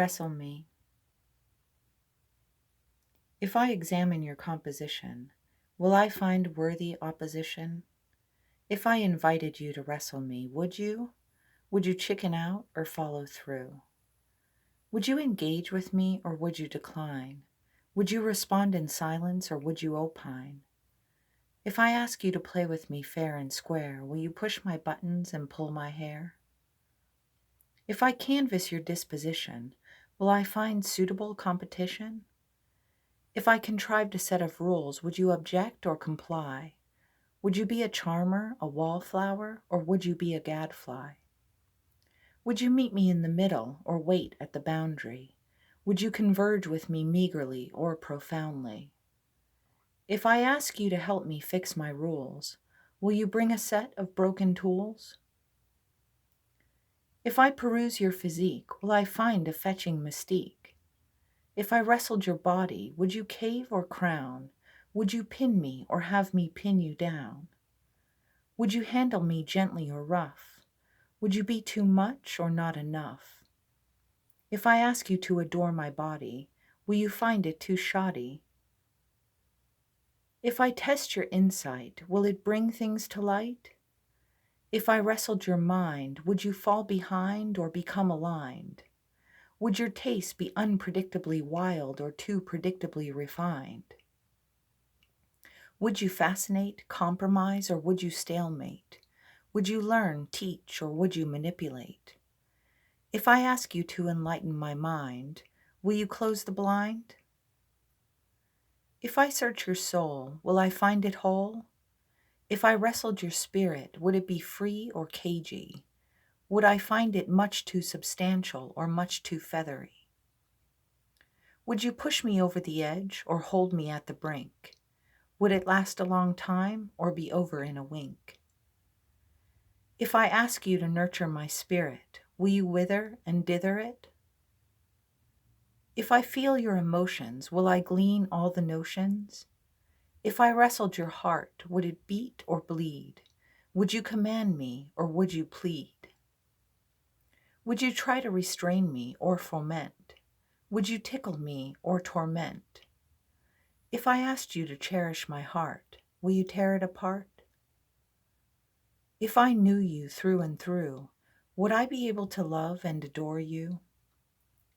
Wrestle Me. If I examine your composition, will I find worthy opposition? If I invited you to wrestle me, would you? Would you chicken out or follow through? Would you engage with me or would you decline? Would you respond in silence or would you opine? If I ask you to play with me fair and square, will you push my buttons and pull my hair? If I canvass your disposition, will I find suitable competition? If I contrived a set of rules, would you object or comply? Would you be a charmer, a wallflower, or would you be a gadfly? Would you meet me in the middle or wait at the boundary? Would you converge with me meagerly or profoundly? If I ask you to help me fix my rules, will you bring a set of broken tools? If I peruse your physique, will I find a fetching mystique? If I wrestled your body, would you cave or crown? Would you pin me or have me pin you down? Would you handle me gently or rough? Would you be too much or not enough? If I ask you to adore my body, will you find it too shoddy? If I test your insight, will it bring things to light? If I wrestled your mind, would you fall behind or become aligned? Would your taste be unpredictably wild or too predictably refined? Would you fascinate, compromise, or would you stalemate? Would you learn, teach, or would you manipulate? If I ask you to enlighten my mind, will you close the blind? If I search your soul, will I find it whole? If I wrestled your spirit, would it be free or cagey? Would I find it much too substantial or much too feathery? Would you push me over the edge or hold me at the brink? Would it last a long time or be over in a wink? If I ask you to nurture my spirit, will you wither and dither it? If I feel your emotions, will I glean all the notions? If I wrestled your heart, would it beat or bleed? Would you command me or would you plead? Would you try to restrain me or foment? Would you tickle me or torment? If I asked you to cherish my heart, will you tear it apart? If I knew you through and through, would I be able to love and adore you?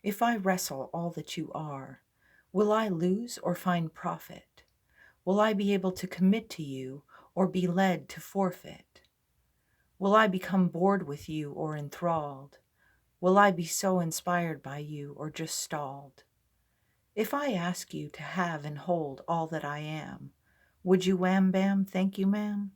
If I wrestle all that you are, will I lose or find profit? Will I be able to commit to you or be led to forfeit? Will I become bored with you or enthralled? Will I be so inspired by you or just stalled? If I ask you to have and hold all that I am, would you wham bam thank you ma'am?